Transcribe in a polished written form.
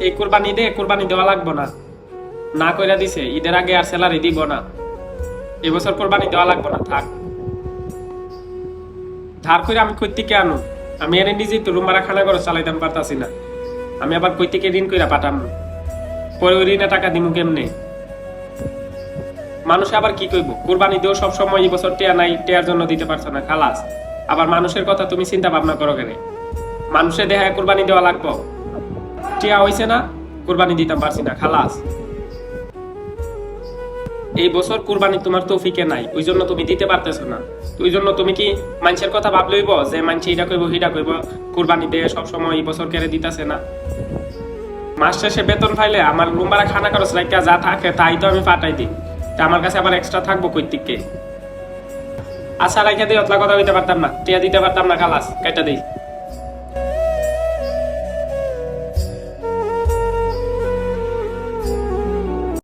এই কোরবানি দেওয়া লাগবো না, না কইরা দিছে ঈদের আগে আর স্যালারি দিব না, এবছর কোরবানি দেওয়া লাগবো না, থাক। ধার করে আমি কই থেকে আনু? আমি এনে নিজেই তো রুম ভাড়া খানা খরচ চালাইতাম পারতাছি না, আমি আবার কই থেকে ঋণ কইরা পাঠাম, পরে ওই ঋণে টাকা দিমু কেমনে? মানুষে আবার কি কইব, কোরবানি দেও সব সময় এই বছর টেয়া নাই, টেয়ার জন্য দিতে পারছো না, খালাস। আবার মানুষের কথা তুমি চিন্তা ভাবনা করো কেন? মানুষে দেখায় কোরবানি দেওয়া লাগবো, টেয়া হইছে না, কোরবানি দিতাম পারছি না, খালাস। এই বছর কুরবানি তোমার তৌফিকে নাই, ওই জন্য তুমি দিতে পারতেছো না। ওই জন্য তুমি কি মানুষের কথা ভাবলইব যে মানুষ এটা কইব হিটা কইব, কুরবানি দিয়ে সব সময় এই বছর কেড়ে দিতেছে না। মাস শেষে বেতন পাইলে আমার রুম ভাড়া খানা খরচ রাখা যা থাকে তাই তো আমি পাঠাই দিই, তা আমার কাছে আবার এক্সট্রা থাকবো কই থেকে? আশা রাখা দিয়ে অতলা কথা হইতে পারতাম না, টিয়া দিতে পারতাম না, খালাস, কেটে দিই।